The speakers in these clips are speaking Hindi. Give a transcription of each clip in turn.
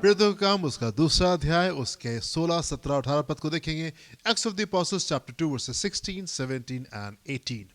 प्रेरितों का काम उसका दूसरा अध्याय उसके 16, 17, 18 पद को देखेंगे. Acts of the Apostles chapter 2 verses 16, 17 and 18.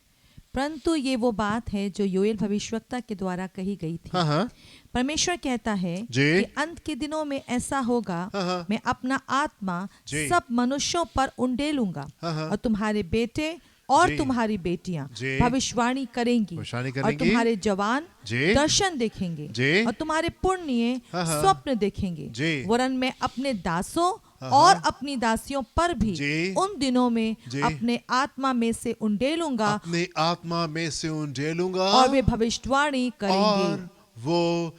परंतु ये वो बात है जो योएल भविष्यवक्ता के द्वारा कही गई थी. हाँ परमेश्वर कहता है जी. कि अंत के दिनों में ऐसा होगा, हाँ. मैं अपना आत्मा जी. सब मनुष्यों पर उंडेलूंगा हाँ. और तुम्हारे बेटे और जी. तुम्हारी बेटियां जी. भविष्यवाणी करेंगी भविष्यवाणी और करेंगी. तुम्हारे जवान जी. दर्शन देखेंगे जी. और तुम्हारे पुण्य हाँ. स्वप्न देखेंगे. जी. वरन मैं अपने दासों हाँ. और अपनी दासियों पर भी जी. उन दिनों में जी. अपने आत्मा में से उंडेलूंगा अपने आत्मा में से उंडेलूंगा और वे भविष्यवाणी करेंगे. और वो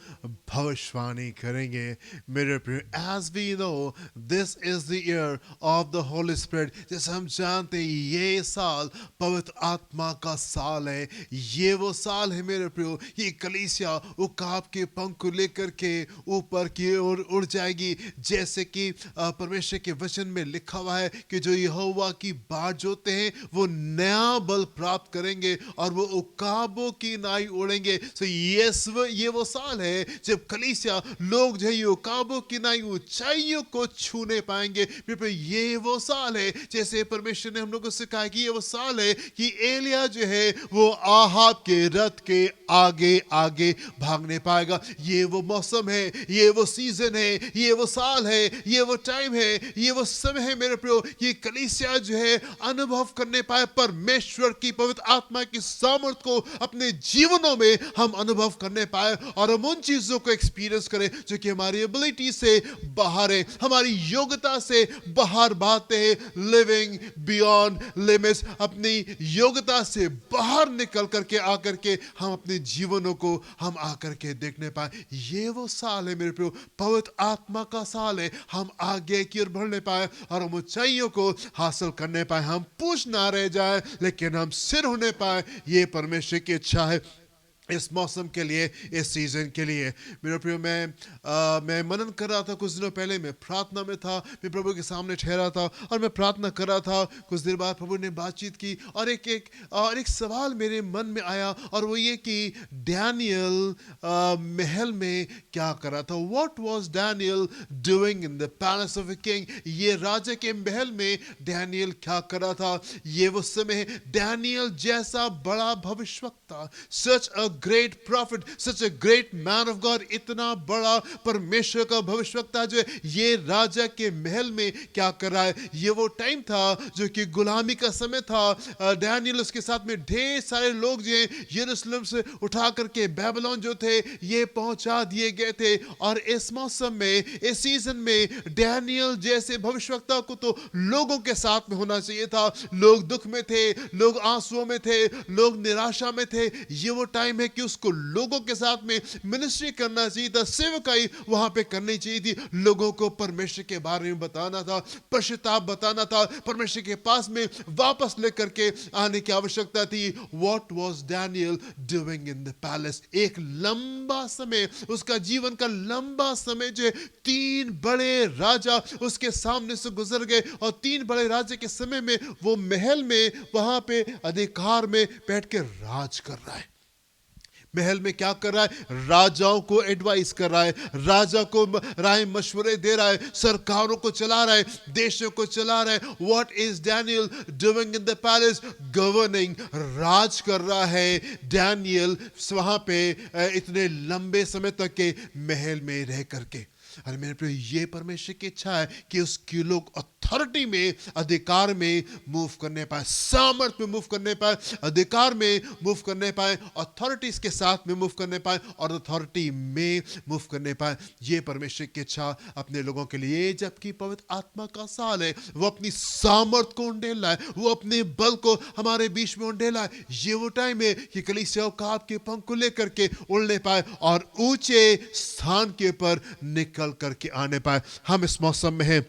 भविष्यवाणी करेंगे. मेरे प्रिय, as we know this is the year of the Holy Spirit. जैसे हम जानते हैं ये साल पवित्र आत्मा का साल है. ये वो साल है मेरे प्रियो. ये कलीसिया उकाब के पंख को लेकर के ऊपर की ओर उड़ जाएगी, जैसे कि परमेश्वर के वचन में लिखा हुआ है कि जो यहोवा की बाट जोते हैं वो नया बल प्राप्त करेंगे और वो उकाबों की नाई उड़ेंगे. So ये वो साल है जब कलीसिया लोग जो है उकाबों की नाई ऊंचाइयों को छूने पाएंगे. ये वो साल है जैसे परमेश्वर ने हम लोगों से कहा कि ये वो साल है कि एलिया जो है वो आहाब के रथ के आगे आगे भागने पाएगा. ये वो मौसम है, ये वो सीजन है, ये वो साल है, ये वो टाइम है, ये वो समय है मेरे प्रियो. ये कलीसिया जो है अनुभव करने पाए परमेश्वर की पवित्र आत्मा की सामर्थ को अपने जीवनों में हम अनुभव करने पाए और हम उन चीजों को एक्सपीरियंस करें जो कि हमारी एबिलिटी से बाहर है, हमारी योग्यता से बाहर बातें हैं. लिविंग बियॉन्ड लिमिट्स, अपनी योग्यता से बाहर निकल करके आकर के हम अपने जीवनों को हम आकर के देखने पाए. ये वो साल है मेरे प्रियो, पवित्र आत्मा का साल है. हम आगे की ओर बढ़ने पाए और हम ऊंचाइयों को हासिल करने पाए. हम पूछ ना रह जाए लेकिन हम सिर होने पाए. ये परमेश्वर की इच्छा है इस मौसम के लिए, इस सीजन के लिए. मेरे प्रियो, मैं मनन कर रहा था कुछ दिनों पहले. मैं प्रार्थना में था, मैं प्रभु के सामने ठहरा था और मैं प्रार्थना कर रहा था. कुछ देर बाद प्रभु ने बातचीत की और एक सवाल मेरे मन में आया और वो ये कि डैनियल महल में क्या कर रहा था. What was Daniel doing in the palace of a king. ये राजा के महल में डैनियल क्या कर रहा था. ये वो समय है. डैनियल जैसा बड़ा भविष्यवक्ता, such a great prophet, such a great man of God, इतना बड़ा परमेश्वर का भविष्यवक्ता जो है ये राजा के महल में क्या कर रहा है. ये वो टाइम था जो कि गुलामी का समय था. डैनियल उसके साथ में ढेर सारे लोग जो हैं यरूशलेम से उठा करके बेबीलोन जो थे ये पहुंचा दिए गए थे. और इस मौसम में, इस सीजन में डैनियल जैसे भविष्यवक्ता को तो लोगों के साथ में होना चाहिए था. लोग दुख में थे, लोग आंसुओं में थे, लोग निराशा में थे. ये वो टाइम है कि उसको लोगों के साथ में मिनिस्ट्री करना चाहिए था, सेवकाई वहां पे करनी चाहिए थी. लोगों को परमेश्वर के बारे में बताना था, पश्चाताप बताना था, परमेश्वर के पास में वापस लेकर के आने की आवश्यकता थी. What was Daniel doing in the palace. एक लंबा समय, उसका जीवन का लंबा समय जो है, 3 बड़े राजा उसके सामने से गुजर गए और 3 बड़े राजा के समय में वो महल में वहां पे अधिकार में बैठ के राज कर रहा है. महल में क्या कर रहा है. राजाओं को एडवाइस कर रहा है, राजा को राय मशवरे दे रहा है, सरकारों को चला रहा है, देशों को चला रहा है. What is Daniel doing in the palace. Governing, राज कर रहा है डैनियल वहां पे इतने लंबे समय तक के महल में रह करके. अरे मेरे प्रिय, ये परमेश्वर की इच्छा है कि उसके लोग अथॉरिटी में, अधिकार में मूव करने पाए, सामर्थ्य में मूव करने पाए, अधिकार में मूव करने पाए, अथॉरिटीज के साथ में मूव करने पाए और अथॉरिटी में मूव करने पाए. ये परमेश्वर की इच्छा अपने लोगों के लिए. जबकि पवित्र आत्मा का साल है, वो अपनी सामर्थ को उंडेला है, वो अपने बल को हमारे बीच में उंडेला है. ये वो टाइम है कि कलीसिया उकाब के पंख को लेकर के उड़ने पाए और ऊंचे स्थान के ऊपर निकल करके आने पाए. हम इस मौसम में हैं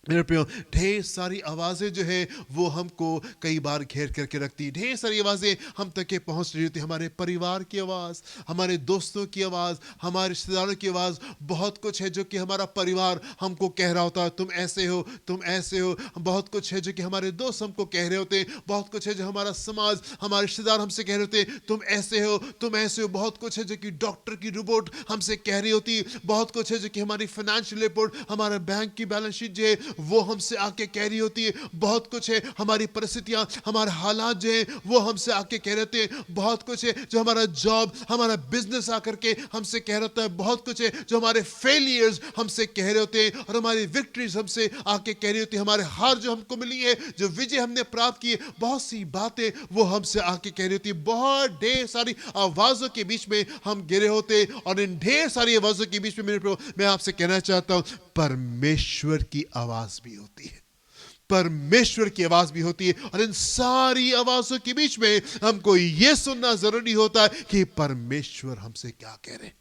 मेरे प्रियो, ढेर सारी आवाज़ें जो है वो हमको कई बार घेर करके रखती। ढेर सारी आवाज़ें हम तक के पहुंच रही होती। हमारे परिवार की आवाज़, हमारे दोस्तों की आवाज़, हमारे रिश्तेदारों की आवाज़, बहुत कुछ है जो कि हमारा परिवार हमको कह रहा होता है, तुम ऐसे हो, तुम ऐसे हो। बहुत कुछ है जो कि हमारे दोस्त हमको कह रहे होते हैं। बहुत कुछ है जो हमारा समाज, हमारे रिश्तेदार हमसे कह रहे होते हैं, तुम ऐसे हो, तुम ऐसे हो। बहुत कुछ है जो कि डॉक्टर की रिपोर्ट हमसे कह रही होती है। बहुत कुछ है जो कि हमारी फाइनेंशियल रिपोर्ट, हमारा बैंक की बैलेंस शीट जो है वो हमसे आके कह रही होती है। बहुत कुछ है, हमारी परिस्थितियां, हमारे हालात जो है वो हमसे आके कह रहे होते हैं। बहुत कुछ है जो हमारा जॉब, हमारा बिजनेस आकर के हमसे कह रहा होता है। बहुत कुछ है जो हमारे फेलियर्स हमसे कह रहे होते हैं और हमारी विक्ट्रीज हमसे आके कह रही होती है। हमारे हार जो हमको मिली है, जो विजय हमने प्राप्त की है, बहुत सी बातें वो हमसे आके कह रही होती है। बहुत ढेर सारी आवाजों के बीच में हम गिरे होते हैं और इन ढेर सारी आवाजों के बीच में मैं आपसे कहना चाहता हूं, परमेश्वर की आवाज भी होती है। परमेश्वर की आवाज भी होती है और इन सारी आवाजों के बीच में हमको यह सुनना जरूरी होता है कि परमेश्वर हमसे क्या कह रहे हैं।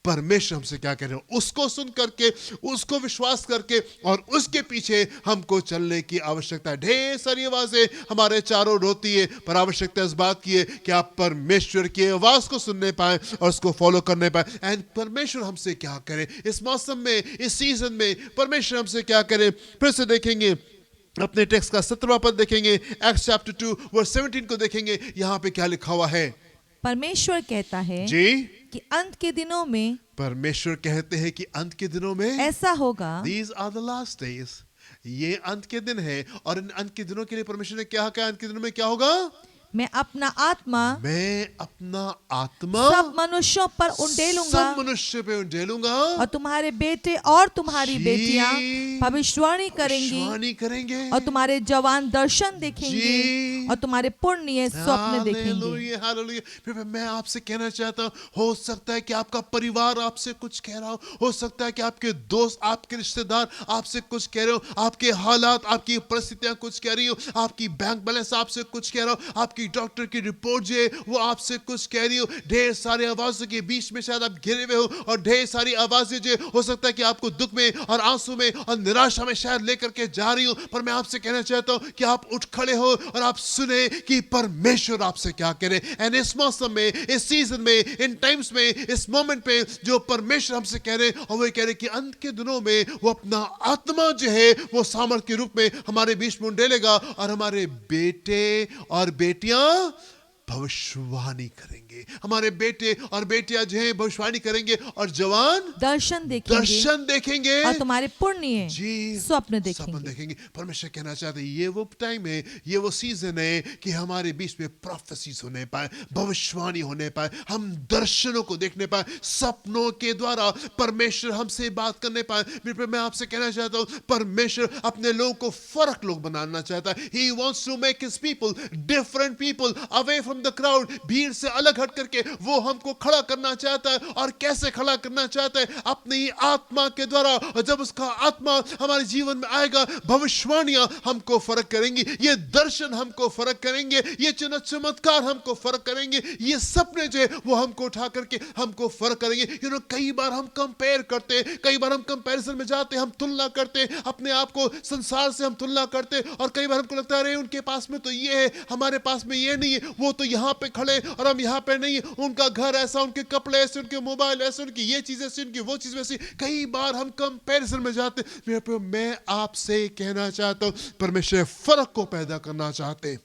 परमेश्वर हमसे क्या कह रहे हैं, उसको सुन करके, उसको विश्वास करके और उसके पीछे हमको चलने की आवश्यकता है। ढेर सारी आवाजें हमारे चारों रोती है, पर आवश्यकता इस बात की है कि आप परमेश्वर की आवाज को सुनने पाए और उसको फॉलो करने पाए। एंड परमेश्वर हमसे क्या करे इस मौसम में, इस सीजन में, परमेश्वर हमसे क्या करे। फिर से देखेंगे अपने टेक्स्ट का 17वां पद देखेंगे, एक्ट्स चैप्टर 2 वर्स 17 को देखेंगे। यहां पे क्या लिखा हुआ है। परमेश्वर कहता है जी, कि अंत के दिनों में परमेश्वर कहते हैं कि अंत के दिनों में ऐसा होगा। These are the last days. ये अंत के दिन है और इन अंत के दिनों के लिए परमेश्वर ने क्या कहा, अंत के दिनों में क्या होगा। मैं अपना आत्मा मैं अपना आत्मा सब मनुष्यों पर उंडेलूंगा सब मनुष्य पे उंडेलूंगा और तुम्हारे बेटे और तुम्हारी जी, बेटियां भविष्यवाणी करेंगी भविष्यवाणी करेंगे और तुम्हारे जवान दर्शन देखेंगे जी। और तुम्हारे पुण्य स्वप्न देखेंगे। Hallelujah, hallelujah. फिर मैं आपसे कहना चाहता हूँ, हो सकता है कि आपका परिवार आपसे कुछ कह रहा हो सकता है कि आपके दोस्त, आपके रिश्तेदार आपसे कुछ कह रहे हो, आपके हालात, आपकी परिस्थितियां कुछ कह रही हो, आपकी बैंक बैलेंस आपसे कुछ कह रहा हो, आपकी डॉक्टर की रिपोर्ट जो है वो आपसे कुछ कह रही हो। ढेर सारे आवाजों के बीच में शायद आप घिरे हुए हो और ढेर सारी आवाजें जो हो सकता है कि आपको दुख में और आंसू में और निराशा में शायद लेकर के जा रही हो। पर मैं आपसे कहना चाहता हूं कि आप उठ खड़े हो और आप सुने कि परमेश्वर आपसे क्या कह रहे हैं। एंड इस मौसम में, इस सीजन में, इन टाइम्स में, इस मोमेंट पे जो परमेश्वर हमसे कह रहे हैं और वो कह रहे हैं कि अंत के दिनों में वो अपना आत्मा जो है वो सामर्थ के रूप में हमारे बीच में उंडेलेगा और हमारे बेटे और बेटियां भविष्यवाणी करेंगे। हमारे बेटे और बेटियां जो हैं भविष्यवाणी करेंगे और जवान दर्शन देखेंगे और तुम्हारे पुण्य जी स्वप्न सपन देखेंगे। परमेश्वर कहना चाहते हैं ये वो टाइम है, ये वो सीजन है कि हमारे बीच में प्रोफेसीज होने पाए, भविष्यवाणी होने पाए, हम दर्शनों को देखने पाए, सपनों के द्वारा परमेश्वर हमसे बात करने पाए। मैं आपसे कहना चाहता हूं परमेश्वर अपने लोगों को फर्क लोग बनाना चाहता है। He wants to make his people different people away from the crowd. भीड़ से अलग हट करके वो हमको खड़ा करना चाहता है। और कैसे खड़ा करना चाहता है? अपनी आत्मा के द्वारा। और जब उसका आत्मा हमारे जीवन में आएगा, भविष्यवाणियां हमको फर्क करेंगी, ये दर्शन हमको फर्क करेंगे, ये चमत्कार हमको फर्क करेंगे, ये सपने जो है वो हमको उठा करके हमको फर्क करेंगे। कई बार हम कंपेयर करते हैं, कई बार हम कंपैरिजन में जाते हैं, हम तुलना करते हैं, अपने आप को संसार से हम तुलना करते हैं। और कई बार हमको लगता है अरे उनके पास में तो ये है, हमारे पास में ये नहीं है, वो तो यहाँ पे खड़े और हम यहाँ पे नहीं, उनका घर ऐसा, उनके कपड़े ऐसे, उनके मोबाइल ऐसे, उनकी ये चीज ऐसी, उनकी वो चीज वैसी। कई बार हम कंपैरिजन में जाते हैं। मैं आपसे कहना चाहता हूं परमेश्वर फर्क को पैदा करना चाहते हैं।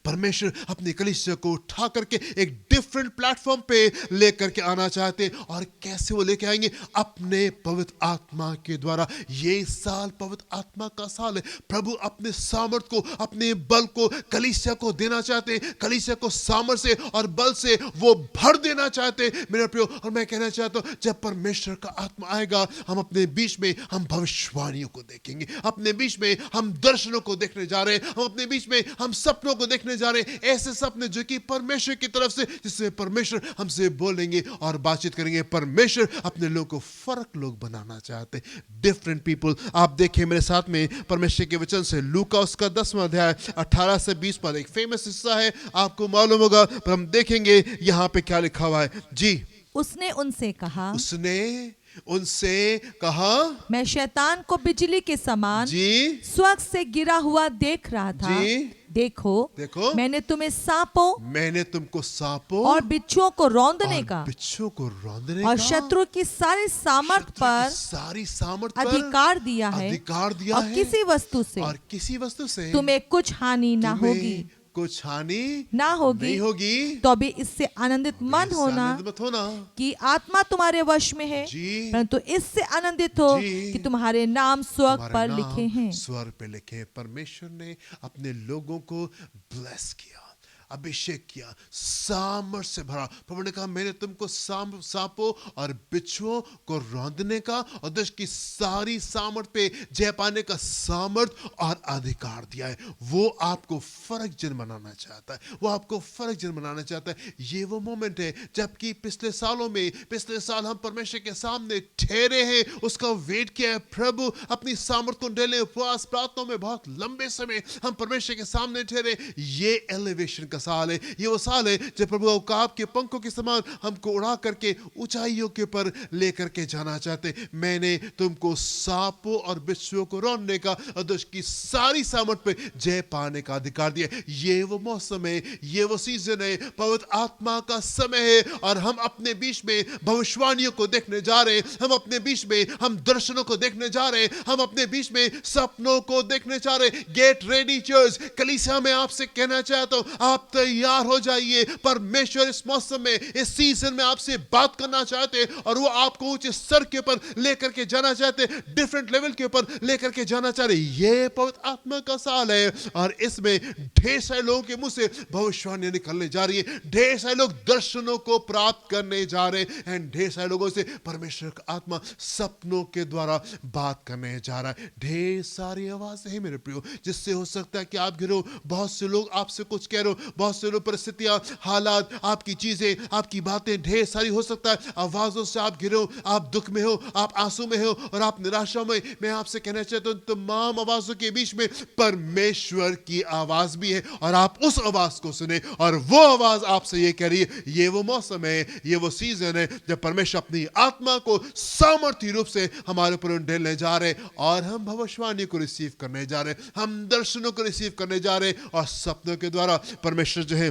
परमेश्वर अपनी कलीसिया को उठा करके एक डिफरेंट प्लेटफॉर्म पे लेकर के आना चाहते हैं। और कैसे वो लेके आएंगे? अपने पवित्र आत्मा के द्वारा। ये साल पवित्र आत्मा का साल है। प्रभु अपने सामर्थ को, अपने बल को कलीसिया को देना चाहते हैं। कलीसिया को सामर्थ से और बल से वो भर देना चाहते हैं मेरे प्रियो। और मैं कहना चाहता हूं जब परमेश्वर का आत्मा आएगा, हम अपने बीच में हम भविष्यवाणियों को देखेंगे, अपने बीच में हम दर्शनों को देखने जा रहे हैं, हम अपने बीच में हम सपनों को देखने जा रहे हैं। ऐसे सपने जो कि परमेश्वर की तरफ से, जिससे परमेश्वर हमसे बोलेंगे और बातचीत करेंगे। परमेश्वर अपने लोगों को फर्क लोग बनाना चाहते हैं, डिफरेंट पीपल। आप देखिए मेरे साथ में परमेश्वर के वचन से लूका उसका 10वां अध्याय 18 से 20 पद, एक फेमस हिस्सा है, आपको मालूम होगा, पर हम देखेंगे यहां पे क्या लिखा हुआ है। जी, उसने उनसे कहा, उसने उनसे कहा मैं शैतान को बिजली के समान जी स्वर्ग से गिरा हुआ देख रहा था। जी देखो मैंने तुम्हें सांपों मैंने तुमको सांपों और बिच्छुओं को रौंदने और का बिच्छू को रौंदने और का शत्रु की सारी सामर्थ शत्रु की पर सारी सामर्थ पर अधिकार दिया है अधिकार दिया और है किसी वस्तु से और किसी वस्तु से तुम्हें कुछ हानि ना तुम्हें होगी कुछ हानि ना होगी। नहीं होगी। तो अभी इससे आनंदित मत इससे होना आनंद मत होना कि आत्मा तुम्हारे वश में है, जी परंतु इससे आनंदित हो जी। कि तुम्हारे नाम स्वर्ग तुम्हारे पर नाम लिखे हैं। स्वर पे लिखे। परमेश्वर ने अपने लोगों को ब्लेस किया, अभिषेक किया, सामर्थ से भरा। प्रभु ने कहा मैंने तुमको सांपों और बिच्छुओं को रौंदने का और दुष्ट की सारी सामर्थ पे जय पाने का सामर्थ और अधिकार दिया है। वो आपको फर्क जन बनाना चाहता है, वो आपको फर्क जन बनाना चाहता है। ये वो मोमेंट है जबकि पिछले साल हम परमेश्वर के सामने ठहरे हैं, उसका वेट किया है। प्रभु अपनी सामर्थ को डेले उपवास प्रार्थनाओं में बहुत लंबे समय हम परमेश्वर के सामने ठहरे। ये एलिवेशन साल है, ये वो साल है जब प्रभु औकाब के पंखों के समान हमको उड़ा करके ऊंचाइयों के पर लेकर के जाना चाहते। मैंने तुमको सांपों और बिच्छुओं को रौंदने का और दुष्ट की सारी सामर्थ पे जय पाने का अधिकार दिया। ये वो मौसम है, ये वो सीजन है, पवित्र आत्मा का समय है और हम अपने बीच में भविष्यवाणियों को देखने जा रहे हैं, हम अपने बीच में हम दर्शनों को देखने जा रहे हैं, हम अपने बीच में सपनों को देखने जा रहे हैं। गेट रेडी चर्च कलीसिया में आपसे कहना चाहता हूं, आप तैयार हो जाइए। परमेश्वर इस मौसम में, इस सीजन में आपसे बात करना चाहते हैं और वो आपको ऊंचे स्तर के ऊपर लेकर के जाना चाहते हैं, डिफरेंट लेवल के ऊपर लेकर के जाना चाह रहे हैं। ये पवित्र आत्मा का साल है और इसमें ढेर सारे लोगों के मुंह से भविष्यवाणी निकलने जा रही है, ढेर सारे लोग दर्शनों को प्राप्त करने जा रहे हैं एंड ढेर सारे लोगों से परमेश्वर का आत्मा सपनों के द्वारा बात करने जा रहा है। ढेर सारी आवाजें हैं मेरे प्रियो, जिससे हो सकता है कि आप गिरो, बहुत से लोग आपसे कुछ कह रहे हो, बहुत से लोग परिस्थितियां, हालात, आपकी चीजें, आपकी बातें ढेर सारी हो सकता है। आवाजों से आप गिरो, आप दुख में हो, आप आंसू में हो और आप निराशा में। मैं आपसे कहना चाहता हूं तमाम आवाजों के बीच में परमेश्वर की आवाज भी है और आप उस आवाज को सुने और वो आवाज आपसे ये कह रही है। ये वो मौसम है, ये वो सीजन है जब परमेश्वर अपनी आत्मा को सामर्थ्य रूप से हमारे ऊपर ढेलने जा रहे हैं और हम भविष्यवाणी को रिसीव करने जा रहे हैं, हम दर्शनों को रिसीव करने जा रहे हैं और सपनों के द्वारा परमेश्वर जो है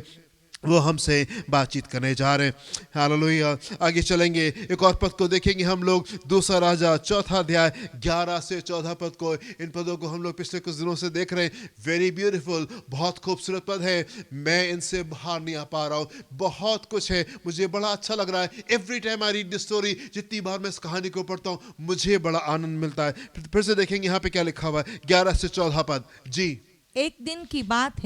वो हमसे बातचीत करने जा रहे हैं। हालेलुया। आगे चलेंगे, एक और पद को देखेंगे हम लोग, दूसरा राजा चौथा अध्याय 11 से 14 पद को। इन पदों को हम लोग पिछले कुछ दिनों से देख रहे हैं। वेरी ब्यूटीफुल, बहुत खूबसूरत पद है। मैं इनसे बाहर नहीं आ पा रहा हूँ, बहुत कुछ है, मुझे बड़ा अच्छा लग रहा है। Every time I read this story, जितनी बार मैं इस कहानी को पढ़ता हूँ मुझे बड़ा आनंद मिलता है। फिर से देखेंगे यहाँ पे क्या लिखा हुआ है, 11 से 14 पद जी। एक दिन की बात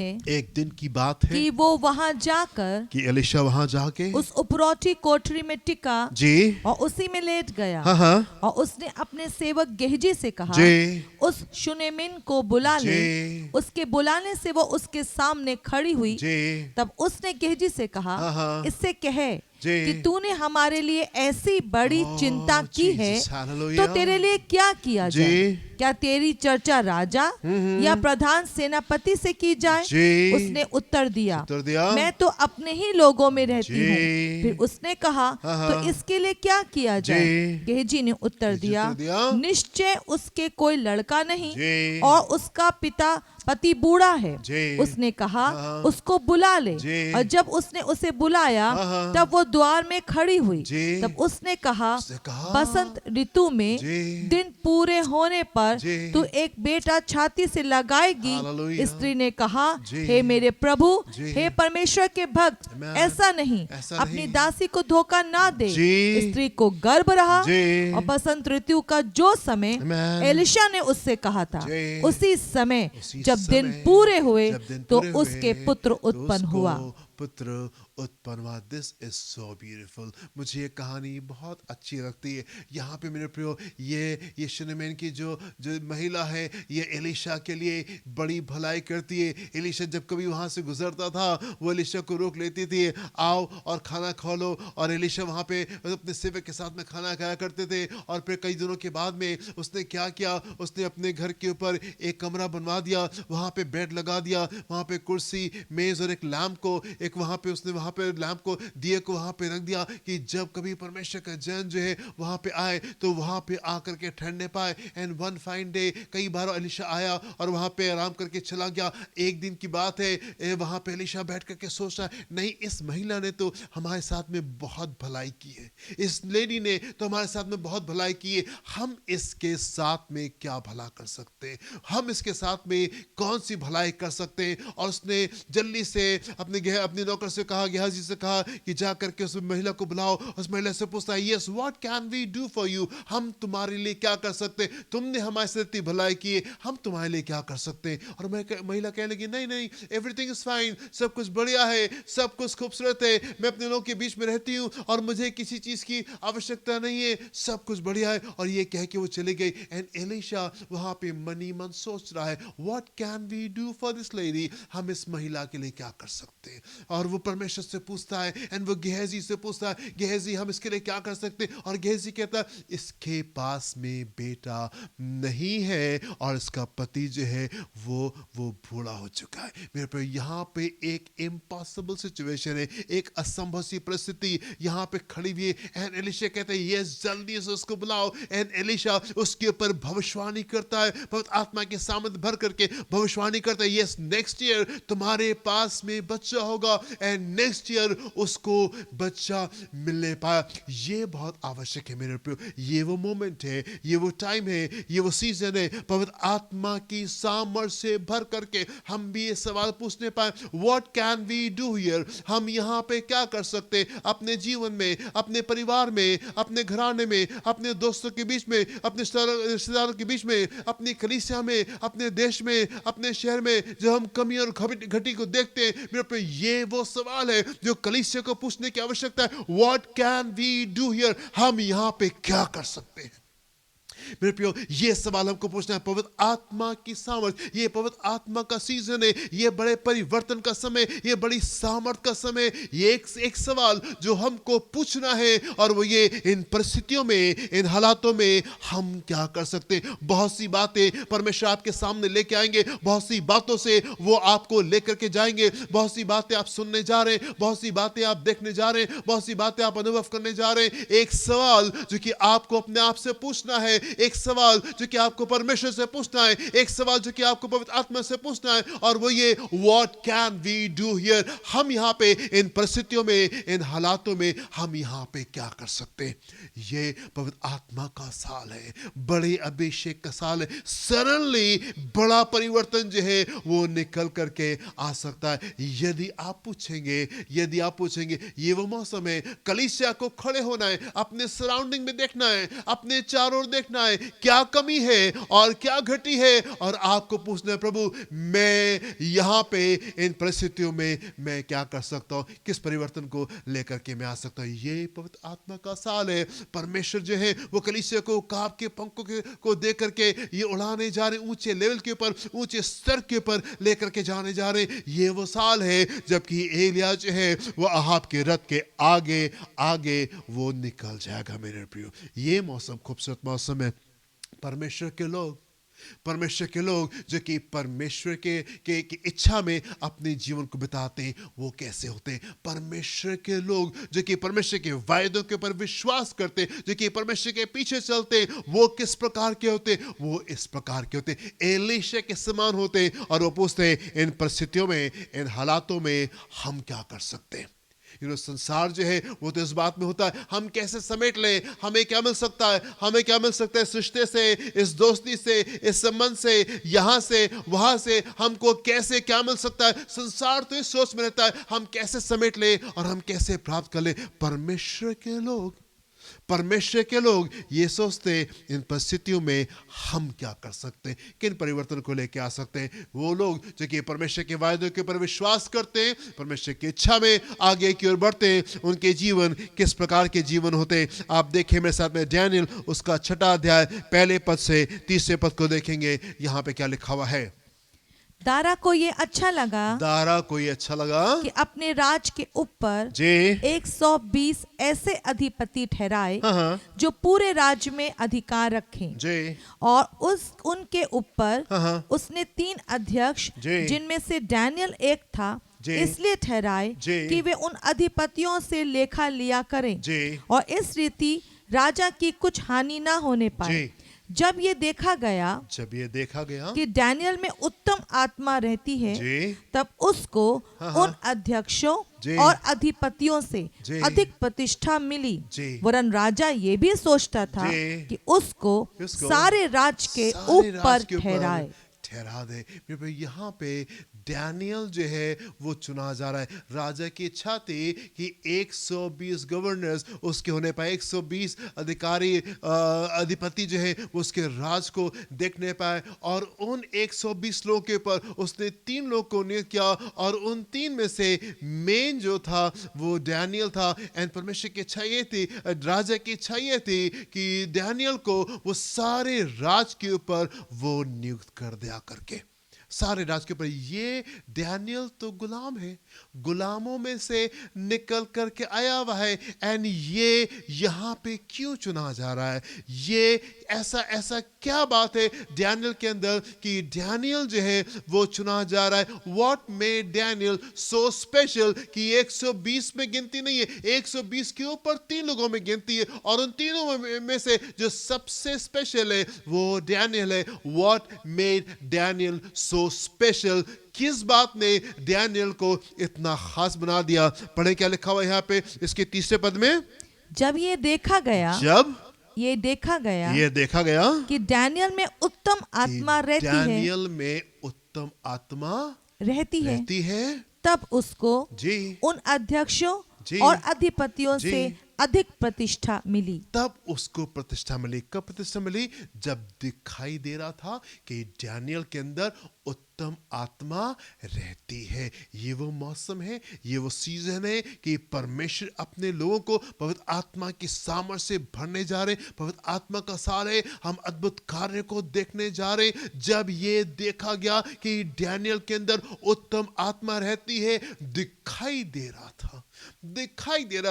है कि वो वहां जाकर कि एलीशा वहां जाके उस उपरौठी कोठरी में टिका जी और उसी में लेट गया। हाँ। और उसने अपने सेवक गेहजी से कहा, जी उस शुनेमिन को बुला ले। उसके बुलाने से वो उसके सामने खड़ी हुई। तब उसने गेहजी से कहा, इससे कहे कि तूने हमारे लिए ऐसी बड़ी चिंता की है तो तेरे लिए क्या किया जाए? क्या तेरी चर्चा राजा या प्रधान सेनापति से की जाए? उसने उत्तर दिया, मैं तो अपने ही लोगों में रहती हूँ। फिर उसने कहा, तो इसके लिए क्या किया जाए? गेहजी ने उत्तर दिया, निश्चय उसके कोई लड़का नहीं और उसका पति बूढ़ा है। उसने कहा, उसको बुला ले। और जब उसने उसे बुलाया तब वो द्वार में खड़ी हुई। तब उसने कहा, बसंत ऋतु में दिन पूरे होने पर तू एक बेटा छाती से लगाएगी। स्त्री ने कहा, हे मेरे प्रभु, हे परमेश्वर के भक्त, ऐसा नहीं, अपनी दासी को धोखा ना दे। स्त्री को गर्भ रहा और बसंत ऋतु का जो समय एलीशा ने उससे कहा था, उसी समय जब दिन पूरे हुए तो उसके पुत्र उत्पन्न हुआ। उत्पन्न हुआ। This is so beautiful. मुझे ये कहानी बहुत अच्छी लगती है। यहाँ पे मेरे प्रियो ये शुनेमिन की जो महिला है, ये एलीशा के लिए बड़ी भलाई करती है। एलीशा जब कभी वहाँ से गुजरता था वो एलीशा को रोक लेती थी, आओ और खाना खा लो। और एलीशा वहाँ पे अपने सेवक के साथ में खाना खाया करते थे। और फिर कई दिनों के बाद में उसने क्या किया, उसने अपने घर के ऊपर एक कमरा बनवा दिया, वहाँ पे बेड लगा दिया, वहाँ पे कुर्सी मेज और एक लैम्प को एक वहाँ पे उसने वहाँ वहां पे लैंप को, दिए को वहां पे रख दिया कि जब कभी परमेश्वर का जन जो है वहां पे आए तो वहां पे आकर के ठहरने पाए। एंड वन फाइन डे कई बार एलिशा आया और वहां पे आराम करके चला गया। एक दिन की बात है, वहां पे एलिशा बैठ करके सोच रहा है, नहीं इस महिला ने तो हमारे साथ में बहुत भलाई की है, इस लेडी ने तो हमारे साथ में बहुत भलाई की है, हम इसके साथ में क्या भला कर सकते हैं, हम इसके साथ में कौन सी भलाई कर सकते हैं। और उसने जल्दी से अपने नौकर से कहा, गेहाजी से कहा कि जा करके उस महिला को बुलाओ। उस महिला से पूछता है, yes what can we do for you, हम तुम्हारे लिए क्या कर सकते हैं, तुमने हमारे साथ इतनी भलाई की है, हम तुम्हारे लिए क्या कर सकते हैं। और महिला कहने लगी, नहीं नहीं एवरीथिंग इज फाइन, सब कुछ बढ़िया है, सब कुछ खूबसूरत है, मैं अपने लोगों के बीच में रहती हूँ और मुझे किसी चीज की आवश्यकता नहीं है, सब कुछ बढ़िया है। और ये कह के वो चली गई। एंड एलिशा वहां पे मनी मन सोच रहा है, what can we do for this lady, हम इस महिला के लिए क्या कर सकते हैं। और वो परमेश्वर से पूछता है, एंड वो गेहजी से पूछता है, गेहजी हम इसके लिए क्या कर सकते हैं। और गेहजी कहता है, इसके पास में बेटा नहीं है और इसका पति जो है वो बूढ़ा हो चुका है। मेरे पे यहाँ पे एक इम्पॉसिबल सिचुएशन है, एक असंभव सी परिस्थिति यहाँ पे खड़ी हुई है। एंड एलिशा कहता है, ये जल्दी से उसको बुलाओ। एंड एलिशा उसके ऊपर भविष्यवाणी करता है, पवित्र आत्मा के सामर्थ्य भर करके भविष्यवाणी करता है, यस नेक्स्ट ईयर तुम्हारे पास में बच्चा होगा। एंड नेक्स्ट ईयर उसको बच्चा मिलने पाया। ये बहुत आवश्यक है मेरे प्रियो, ये वो मोमेंट है, ये वो टाइम है, ये वो सीजन है, पवित्र आत्मा की सामर्थ्य से भर करके हम भी ये सवाल पूछने पाए, what can we do here, हम यहाँ पे क्या कर सकते अपने जीवन में, अपने परिवार में, अपने घराने में, अपने दोस्तों के बीच में, अपने रिश्तेदारों के बीच में, अपनी कलीसिया में, अपने देश में, अपने शहर में, जो हम कमी और घटी को देखते हैं। मेरे पे ये वो सवाल है जो कलीसिया को पूछने की आवश्यकता है, what can we do here, हम यहाँ पे क्या कर सकते हैं। मेरे प्रियो ये सवाल हमको पूछना है, पवित्र आत्मा की सामर्थ, ये पवित्र आत्मा का सीजन है, ये बड़े परिवर्तन का समय, ये बड़ी सामर्थ का समय। ये एक सवाल जो हमको पूछना है और वो ये, इन परिस्थितियों में, इन हालातों में हम क्या कर सकते हैं। बहुत सी बातें परमेश्वर आपके सामने लेके आएंगे, बहुत सी बातों से वो आपको लेकर के जाएंगे, बहुत सी बातें आप सुनने जा रहे हैं, बहुत सी बातें आप देखने जा रहे हैं, बहुत सी बातें आप अनुभव करने जा रहे हैं। एक सवाल जो कि आपको अपने आप से पूछना है, एक सवाल जो कि आपको परमेश्वर से पूछना है, एक सवाल जो कि आपको पवित्र आत्मा से पूछना है, और वो ये, what can we do here, हम यहाँ पे इन परिस्थितियों में, इन हालातों में हम यहाँ पे क्या कर सकते हैं। ये पवित्र आत्मा का साल है, बड़े अभिषेक का साल है। सडनली बड़ा परिवर्तन जो है वो निकल करके आ सकता है। यदि आप पूछेंगे ये वो मौसम है, कलीसिया को खड़े होना है, अपने सराउंडिंग में देखना है, अपने चारों ओर देखना है, क्या कमी है और क्या घटी है, और आपको पूछना है, प्रभु मैं यहाँ पे इन परिस्थितियों में मैं क्या कर सकता हूँ, किस परिवर्तन को लेकर के मैं आ सकता हूँ। ये पवित्र आत्मा का साल है। परमेश्वर जो है वो कलीसिया को काब के पंखों को दे करके ये उड़ाने जा रहे, ऊंचे लेवल के ऊपर, ऊंचे स्तर के ऊपर लेकर के जाने जा रहे। ये वो साल है जबकि एलिया जो है वो अहाब के रथ के आगे आगे वो निकल जाएगा। मेरे प्रियो ये मौसम खूबसूरत मौसम है। परमेश्वर के लोग जो कि परमेश्वर के इच्छा में अपने जीवन को बिताते हैं वो कैसे होते हैं। परमेश्वर के लोग जो कि परमेश्वर के वायदों के ऊपर विश्वास करते हैं, जो कि परमेश्वर के पीछे चलते हैं, वो किस प्रकार के होते हैं, वो इस प्रकार के होते हैं, एलीशा के समान होते हैं। और वो पूछते हैं, इन परिस्थितियों में, इन हालातों में हम क्या कर सकते हैं। संसार जो है वो तो इस बात में होता है, हम कैसे समेट लें, हमें क्या मिल सकता है, इस रिश्ते से, इस दोस्ती से, इस संबंध से, यहाँ से वहां से हमको कैसे क्या मिल सकता है। संसार तो इस सोच में रहता है, हम कैसे समेट लें और हम कैसे प्राप्त कर लें। परमेश्वर के लोग ये सोचते हैं, इन परिस्थितियों में हम क्या कर सकते हैं, किन परिवर्तन को लेके आ सकते हैं। वो लोग जो कि परमेश्वर के वायदों के ऊपर विश्वास करते हैं, परमेश्वर की इच्छा में आगे की ओर बढ़ते हैं, उनके जीवन किस प्रकार के जीवन होते हैं। आप देखें मेरे साथ में डैनियल उसका 6वां अध्याय पहले पद से 30वें पद को देखेंगे। यहाँ पे क्या लिखा हुआ है। दारा को ये अच्छा लगा कि अपने राज के ऊपर 120 ऐसे अधिपति ठहराए जो पूरे राज्य में अधिकार रखें। और उनके ऊपर उसने 3 अध्यक्ष जिनमें से डैनियल एक था जी। इसलिए ठहराए जी। कि वे उन अधिपतियों से लेखा लिया करें जी। और इस रीति राजा की कुछ हानि ना होने पाए। जी। जब ये देखा गया जब ये देखा गया कि डैनियल में उत्तम आत्मा रहती है, जी। तब उसको हाँ, उन हाँ। अध्यक्षों जी। और अधिपतियों से जी। अधिक प्रतिष्ठा मिली। जी। वरन राजा ये भी सोचता था जी। कि उसको सारे राज के सारे ऊपर राज के ठहराए। ठहरा दे। मेरे भाई यहाँ पे डैनियल जो है वो चुना जा रहा है। राजा की इच्छा थी कि 120 गवर्नर्स उसके होने पाए, 120 अधिकारी अधिपति जो है वो उसके राज को देखने पाए, और उन 120 लोगों के ऊपर उसने 3 लोग को नियुक्त किया, और उन 3 में से मेन जो था वो डैनियल था। एंड परमेश्वर की इच्छा ये थी, राजा की इच्छा ये थी कि डैनियल को वो सारे राज के ऊपर वो नियुक्त कर दिया करके, सारे राज के ऊपर। ये डैनियल तो गुलाम है, गुलामों में से निकल करके आया हुआ है। एंड ये यहाँ पे क्यों चुना जा रहा है? ये ऐसा ऐसा क्या बात है डैनियल के अंदर कि डैनियल जो है वो चुना जा रहा है? What made Daniel so special कि 120 में गिनती नहीं है, 120 के ऊपर 3 लोगों में गिनती है, और उन तीनों में से जो सबसे स्पेशल है वो डैनियल है। What made Daniel so special? किस बात ने डैनियल को इतना खास बना दिया? पढ़े क्या लिखा हुआ है यहाँ पे इसके तीसरे पद में। जब ये देखा गया ये देखा गया कि डैनियल में उत्तम आत्मा डैनियल में उत्तम आत्मा रहती है, तब उसको जी उन अध्यक्षों जी और अधिपतियों जी से अधिक प्रतिष्ठा मिली। तब उसको प्रतिष्ठा मिली। कब प्रतिष्ठा मिली? जब दिखाई दे रहा था कि डैनियल के अंदर उत्तम आत्मा रहती है। ये वो मौसम है, ये वो सीजन है कि परमेश्वर अपने लोगों को पवित्र आत्मा की सामर्थ्य से भरने जा रहे, पवित्र आत्मा का सारे हम अद्भुत कार्य को देखने जा रहे। जब ये देखा गया कि डैनियल के अंदर उत्तम आत्मा रहती है, दिखाई दे रहा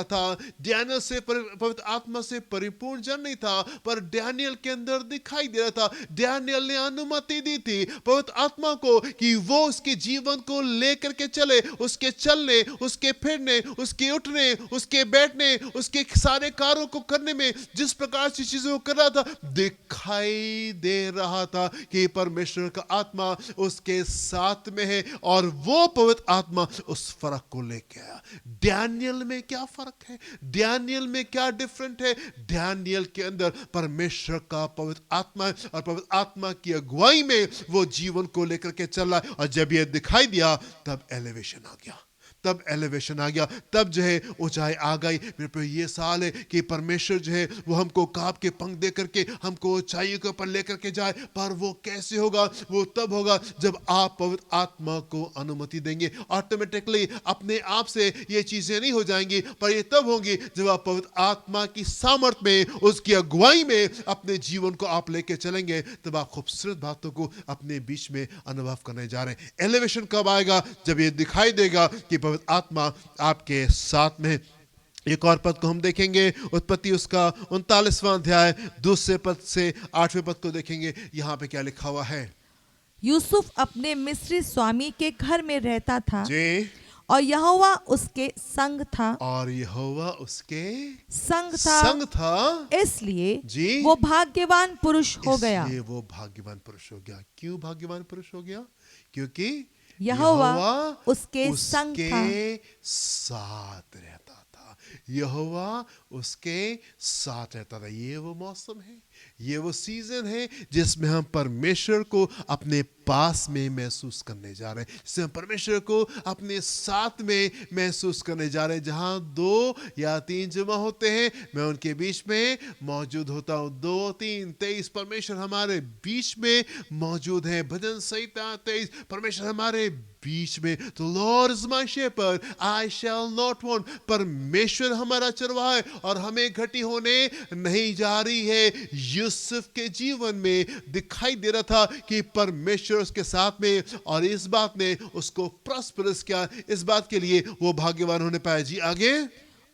था डैनियल से पवित्र आत्मा से परिपूर्ण जन नहीं था, पर डैनियल के अंदर दिखाई दे रहा था। डैनियल ने अनुमति दी थी पवित्र आत्मा को कि वो उसके जीवन को लेकर के चले, उसके चलने, उसके फिरने, उसके उठने, उसके बैठने, उसके सारे कार्यों को करने में जिस प्रकार से चीजों को कर रहा था, दिखाई दे रहा था कि परमेश्वर का आत्मा उसके साथ में है, और वो पवित्र आत्मा उस फर्क को लेके आया। डैनियल में क्या फर्क है? डैनियल में क्या डिफरेंट है? डैनियल के अंदर परमेश्वर का पवित्र आत्मा है, और पवित्र आत्मा की अगुवाई में वो जीवन को लेकर के चल रहा है। और जब ये दिखाई दिया तब एलिवेशन आ गया, तब जो है ऊंचाई आ गई। मेरे पे ये साल है कि परमेश्वर जो है वो हमको काब के पंख दे करके हमको ऊंचाई के ऊपर लेकर के जाए, पर वो कैसे होगा? वो तब होगा जब आप पवित्र आत्मा को अनुमति देंगे। ऑटोमेटिकली अपने आप से ये चीजें नहीं हो जाएंगी, पर ये तब होंगी जब आप पवित्र आत्मा की सामर्थ में, उसकी अगुवाई में अपने जीवन को आप लेके चलेंगे, तब आप खूबसूरत बातों को अपने बीच में अनुभव करने जा रहे हैं। एलिवेशन कब आएगा? जब ये दिखाई देगा कि पवित्र आत्मा आपके साथ में। एक और पद को हम देखेंगे, उत्पत्ति उसका 39वां अध्याय 2 पद से 8वें पद को देखेंगे। यहाँ पे क्या लिखा हुआ है? यूसुफ अपने मिस्री स्वामी के घर में रहता था जी, और यहोवा उसके संग था, इसलिए जी वो भाग्यवान पुरुष हो गया। वो भाग्यवान पुरुष हो गया। क्यों भाग्यवान पुरुष हो गया? क्योंकि यहोवा उसके साथ रहता था। यहोवा उसके साथ रहता था। ये वो मौसम है, ये वो सीजन है जिसमें हम परमेश्वर को अपने पास में महसूस करने जा रहे हैं, जिसमें हम परमेश्वर को अपने साथ में महसूस करने जा रहे हैं। जहां 2 या 3 जमा होते हैं, मैं उनके बीच में मौजूद होता हूं। 2, 3, 23 परमेश्वर हमारे बीच में मौजूद है। भजन संहिता 23 परमेश्वर हमारे बीच में। तो lord is my shepherd, I shall not want. परमेश्वर हमारा चरवाहा है और हमें घटी होने नहीं जा रही है। यूसुफ के जीवन में दिखाई दे रहा था कि परमेश्वर उसके साथ में, और इस बात ने उसको प्रॉस्परस किया। इस बात के लिए वो भाग्यवान होने पाया। जी आगे।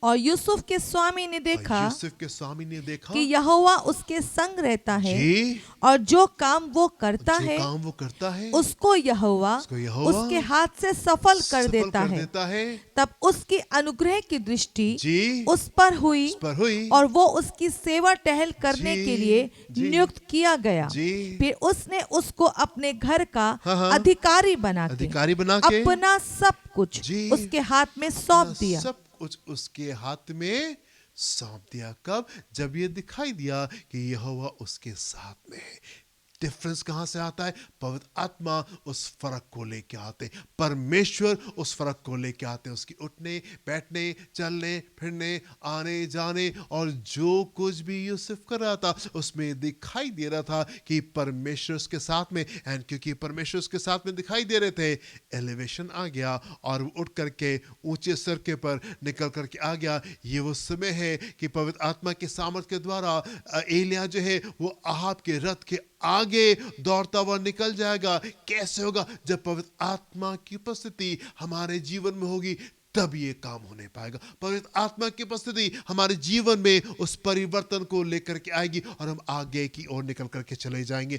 और यूसुफ के स्वामी ने देखा यूसुफ के स्वामी ने देखा कि यहोवा उसके संग रहता है जी और जो काम वो करता जो है काम वो करता है उसको यहोवा उसके हाथ से सफल कर देता है। तब उसकी अनुग्रह की दृष्टि जी उस पर हुई और वो उसकी सेवा टहल करने के लिए नियुक्त किया गया। फिर उसने उसको अपने घर का अधिकारी बना के अपना सब कुछ उसके हाथ में सौंप दिया। सब कुछ उसके हाथ में सौंप दिया। कब? जब ये दिखाई दिया कि यहोवा उसके साथ में है। डिफरेंस कहां से आता है? पवित्र आत्मा उस फर्क को लेके आते, परमेश्वर उस फर्क को लेके आते हैं। उसकी उठने बैठने चलने फिरने आने जाने और जो कुछ भी यूसुफ कर रहा था उसमें दिखाई दे रहा था कि परमेश्वर उसके साथ में। एंड क्योंकि परमेश्वर उसके साथ में दिखाई दे रहे थे, एलिवेशन आ गया और उठ करके ऊंचे सर के पर निकल करके आ गया। ये वो समय है कि पवित्र आत्मा के सामर्थ के द्वारा एलिया जो है वो आहाब के रथ के आगे दौड़ता हुआ निकल जाएगा। कैसे होगा? जब पवित्र आत्मा की उपस्थिति हमारे जीवन में होगी तब ये काम होने पाएगा। पवित्र आत्मा की उपस्थिति हमारे जीवन में उस परिवर्तन को लेकर के आएगी और हम आगे की ओर निकल करके चले जाएंगे।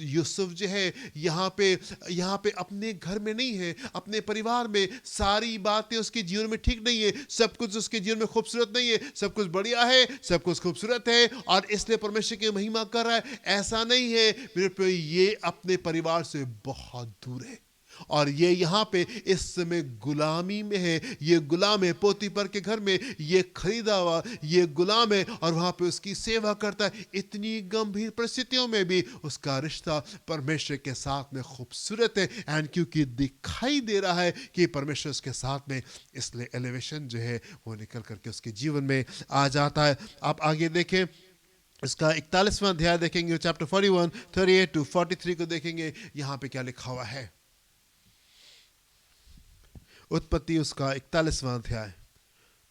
यूसुफ जो है यहाँ पे अपने घर में नहीं है, अपने परिवार में सारी बातें उसके जीवन में ठीक नहीं है, सब कुछ उसके जीवन में खूबसूरत नहीं है, सब कुछ बढ़िया है, सब कुछ खूबसूरत है और इसलिए परमेश्वर की महिमा कर रहा है। ऐसा नहीं है मेरे, ये अपने परिवार से बहुत दूर है और ये यहाँ पे इस समय गुलामी में है। ये गुलाम है पोतीफर के घर में, ये खरीदा हुआ ये गुलाम है और वहां पे उसकी सेवा करता है। इतनी गंभीर परिस्थितियों में भी उसका रिश्ता परमेश्वर के साथ में खूबसूरत है। एंड क्योंकि दिखाई दे रहा है कि परमेश्वर उसके साथ में, इसलिए एलिवेशन जो है वो निकल करके उसके जीवन में आ जाता है। आप आगे देखें, इसका 41वां अध्याय देखेंगे, चैप्टर 41 38 to 43 को देखेंगे। यहाँ पे क्या लिखा हुआ है? उत्पत्ति उसका 41वां अध्याय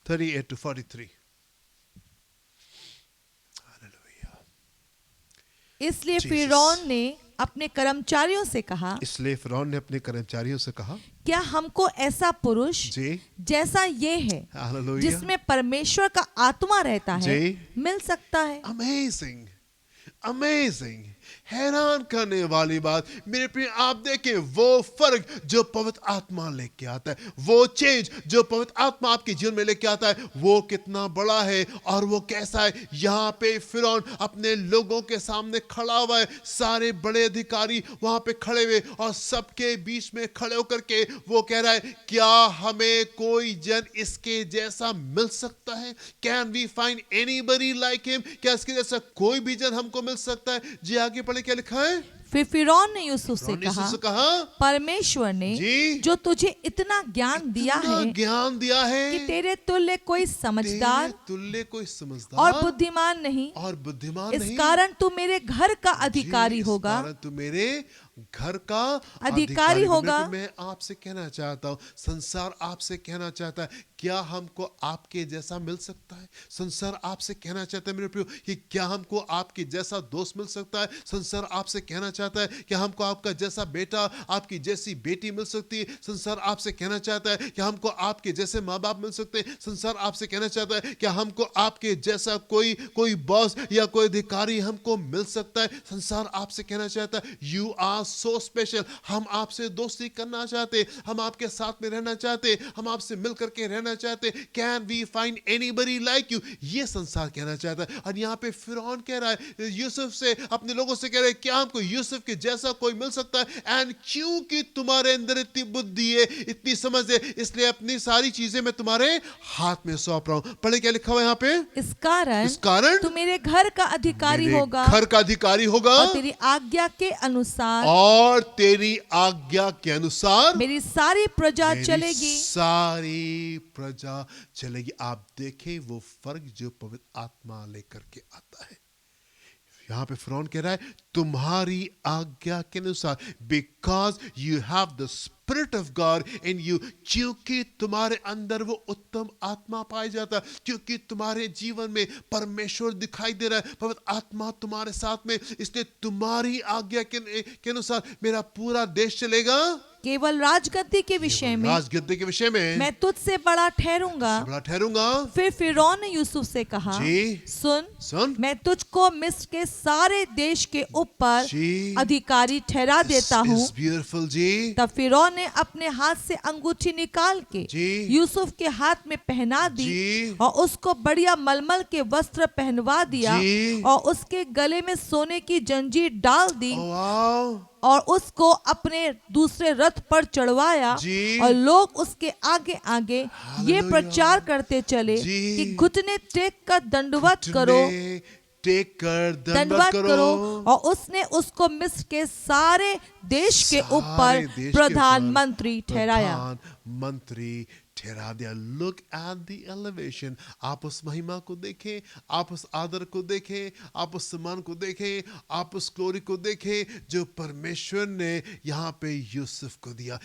38 to 43। इसलिए फिरौन ने अपने कर्मचारियों से कहा क्या हमको ऐसा पुरुष जैसा ये है जिसमें परमेश्वर का आत्मा रहता है मिल सकता है? अमेजिंग, अमेजिंग, हैरान करने वाली बात मेरे प्रिय। आप देखें वो फर्क जो पवित्र आत्मा लेके आता है, वो चेंज जो पवित्र आत्मा आपके जीवन में लेके आता है, वो कितना बड़ा है और वो कैसा है। यहाँ पे फिरौन अपने लोगों के सामने खड़ा हुआ है, सारे बड़े अधिकारी वहां पे खड़े हुए और सबके बीच में खड़े होकर के वो कह रहा है क्या हमें कोई जन इसके जैसा मिल सकता है? Can we find anybody like him? क्या इसके जैसा कोई भी जन हमको मिल सकता है? जी आगे पढ़े, क्या लिखा है? फिर फिरौन ने यूसुफ से कहा परमेश्वर ने जो तुझे इतना ज्ञान दिया है कि तेरे तुल्य कोई समझदार और बुद्धिमान नहीं, इस कारण तू मेरे घर का अधिकारी होगा। तू मेरे घर का अधिकारी होगा। मैं आपसे कहना चाहता हूँ, संसार आपसे कहना चाहता है क्या हमको आपके जैसा मिल सकता है? संसार आपसे कहना चाहता है मेरे प्रियो कि क्या हमको आपके जैसा दोस्त मिल सकता है? संसार आपसे कहना चाहता है कि हमको आपका जैसा बेटा, आपकी जैसी बेटी मिल सकती है? संसार आपसे कहना चाहता है कि हमको आपके जैसे माँ बाप मिल सकते हैं? संसार आपसे कहना चाहता है कि हमको आपके जैसा कोई बॉस या कोई अधिकारी हमको मिल सकता है? संसार आपसे कहना चाहता है यू आर सो स्पेशल, हम आपसे दोस्ती करना चाहते, हम आपके साथ में रहना चाहते, हम आपसे मिल करके रहना चाहते। Can we find anybody like you? ये संसार कहना चाहता है। और यहाँ पे फिरौन कह रहा है यूसुफ से, अपने लोगों से कह रहा है क्या हमको यूसुफ के जैसा कोई मिल सकता है? एंड क्योंकि तुम्हारे अंदर इतनी बुद्धि है, इतनी समझ है, इसलिए अपनी सारी चीजें मैं तुम्हारे हाथ में सौंप रहा हूं। पढ़े क्या लिखा हुआ है यहाँ पे? इस कारण तू मेरे घर का अधिकारी होगा, घर का अधिकारी होगा और तेरी आज्ञा के अनुसार, और तेरी आज्ञा के अनुसार मेरी सारी प्रजा चलेगी, सारी प्रजा चलेगी। आप देखें वो फर्क जो पवित्र आत्मा लेकर के आता है। यहाँ पे फिरौन कह रहा है तुम्हारी आज्ञा के अनुसार, because you have the Spirit of God in you, क्योंकि तुम्हारे अंदर वो उत्तम आत्मा पाया जाता है, क्योंकि तुम्हारे जीवन में परमेश्वर दिखाई दे रहा है, पवित्र आत्मा तुम्हारे साथ में, इसलिए तुम्हारी आज्ञा के अनुसार मेरा पूरा देश चलेगा। केवल राजगद्दी के विषय में, राजगद्दी के विषय में मैं तुझसे बड़ा ठहरूंगा। बड़ा ठहरूंगा। फिर फिरौन ने यूसुफ से कहा, सुन, मैं तुझको मिस्र के सारे देश के ऊपर अधिकारी ठहरा देता हूँ। तब फिरौन ने अपने हाथ से अंगूठी निकाल के यूसुफ के हाथ में पहना दी और उसको बढ़िया मलमल के वस्त्र पहनवा दिया और उसके गले में सोने की जंजीर डाल दी और उसको अपने दूसरे रथ पर चढ़वाया और लोग उसके आगे आगे ये प्रचार करते चले कि घुटने टेक कर दंडवत करो और उसने उसको मिस्र के सारे देश के ऊपर प्रधानमंत्री ठहराया। ठहरा दिया। Look at the elevation. आप उस महिमा को देखें, आप उस आदर को देखें, आप उस सम्मान को देखें, आप उस ग्लोरी को देखें जो परमेश्वर ने यहाँ पे यूसुफ को दिया।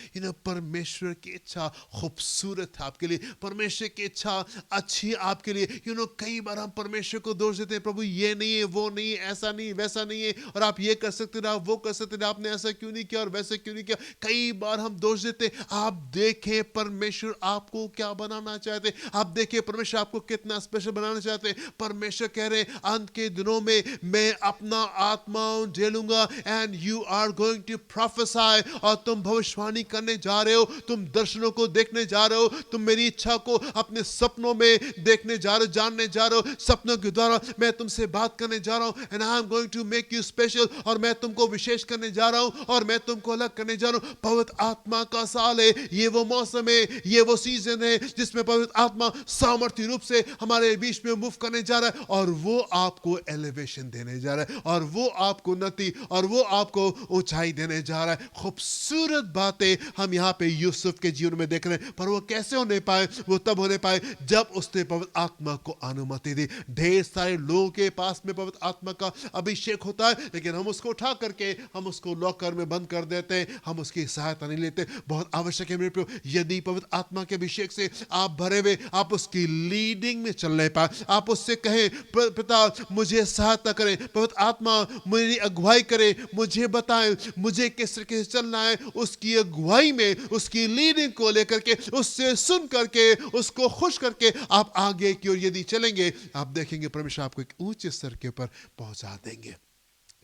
परमेश्वर की इच्छा खूबसूरत है आपके लिए, परमेश्वर की इच्छा अच्छी आपके लिए। कई बार हम परमेश्वर को दोष देते हैं, प्रभु ये नहीं है, वो नहीं है, ऐसा नहीं, वैसा नहीं है, और आप ये कर सकते थे, वो कर सकते थे, आपने ऐसा क्यों नहीं किया और वैसे क्यों नहीं किया। कई बार हम दोष देते। आप देखें परमेश्वर आपको क्या बनाना चाहते। आप देखिए परमेश्वर आपको कितना स्पेशल बनाना चाहते। परमेश्वर कह रहे अंत के दिनों में मैं अपना आत्मा झेलूंगा and you are going to prophesy, और तुम भविष्यवाणी करने जा रहे हो, तुम दर्शनों को देखने जा रहे हो, तुम मेरी इच्छा को अपने सपनों में देखने जा रहे हो, जानने जा रहे हो। सपनों के द्वारा मैं तुमसे बात करने जा रहा हूं and I am going to make you special, और मैं तुमको विशेष करने जा रहा हूं और मैं तुमको अलग करने जा रहा हूं। पवित्र आत्मा का साल है, ये वो मौसम है, ये वो सीजन है जिसमें पवित्र आत्मा सामर्थ्य रूप से हमारे बीच में मूव करने जा रहा है, और वो आपको एलिवेशन देने जा रहा है, और वो आपको उन्नति और वो आपको ऊंचाई देने जा रहा है। खूबसूरत बातें हम यहाँ पे यूसुफ के जीवन में देख रहे हैं, पर वो कैसे होने पाए? वो तब होने पाए जब उसने पवित्र आत्मा को अनुमति दी। ढेर सारे लोगों के पास में पवित्र आत्मा का अभिषेक होता है, लेकिन हम उसको उठा करके हम उसको लॉकर में बंद कर देते हैं, हम उसकी सहायता नहीं लेते। बहुत आवश्यक है मेरे प्रियो, यदि पवित्र आत्मा के अभिषेक से आप भरे हुए, आप उसकी लीडिंग में चल नहीं पाए, आप उससे कहें पिता मुझे सहायता करें, पवित्र आत्मा मेरी अगुवाई करे, मुझे बताएं मुझे किस तरीके से चलना है, उसकी अगुवाई में उसकी लीडिंग को लेकर के उससे सुन करके उसको खुश करके आप आगे की ओर यदि चलेंगे, आप देखेंगे परमेश्वर आपको एक ऊंचे स्तर के ऊपर पहुंचा देंगे।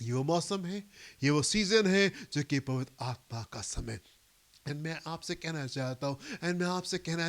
ये वो मौसम है, ये वो सीजन है जो कि पवित्र आत्मा का समय। एंड मैं आपसे कहना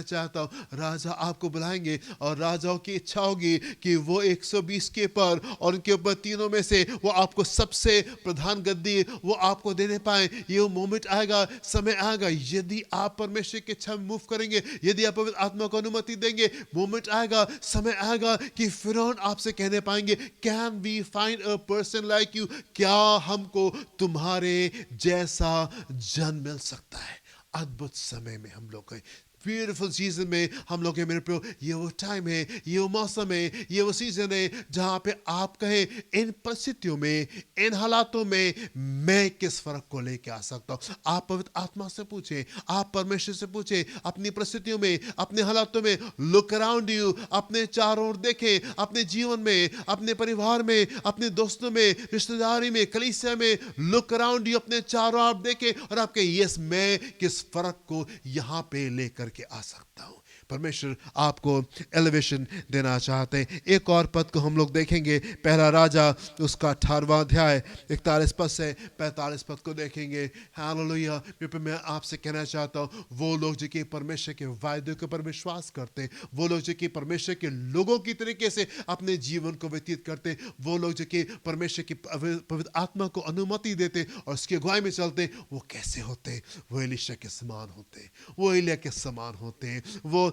चाहता हूँ राजा आपको बुलाएंगे, और राजाओं की इच्छा होगी कि वो 120 के पर और उनके ऊपर तीनों में से वो आपको सबसे प्रधान गद्दी वो आपको देने पाए। ये वो मोमेंट आएगा, समय आएगा, यदि आप परमेश्वर की इच्छा में मूव करेंगे, यदि आप पवित्र आत्मा को अनुमति देंगे, मोमेंट आएगा, समय आएगा कि फिरौन आपसे कहने पाएंगे can we find a person like you, क्या हमको तुम्हारे जैसा जन मिल सकता है। अद्भुत समय में हम लोग हैं, ब्यूटीफुल सीजन में हम लोग हैं मेरे प्रियो। ये वो टाइम है, ये वो मौसम है, ये वो सीजन है जहां पे आप कहें इन परिस्थितियों में, इन हालातों में मैं किस फर्क को लेके आ सकता हूं। आप पवित्र आत्मा से पूछें, आप परमेश्वर से पूछें, अपनी परिस्थितियों में, अपने हालातों में लुक अराउंड यू, अपने चारों ओर देखें, अपने जीवन में, अपने परिवार में, अपने दोस्तों में, रिश्तेदारी में, कलीसिया में, लुक अराउंड यू, अपने चारों ओर देखें और आप कहें यस मैं किस फर्क को यहां पे लेकर के आ सकता हूं। परमेश्वर आपको एलिवेशन देना चाहते हैं। एक और पद को हम लोग देखेंगे, पहला राजा उसका 18वां अध्याय 41 पद से 45 पद को देखेंगे। हालेलुया। मैं आपसे कहना चाहता हूं वो लोग जो कि परमेश्वर के वायदे के ऊपर विश्वास करते हैं, वो लोग जो कि परमेश्वर के लोगों की तरीके से अपने जीवन को व्यतीत करते हैं, वो लोग जो कि परमेश्वर की पवित्र आत्मा को अनुमति देते और उसकी अगुवाई में चलते, वो कैसे होते हैं? वो एलीशा के समान होते हैं, वो एलिया के समान होते हैं, वो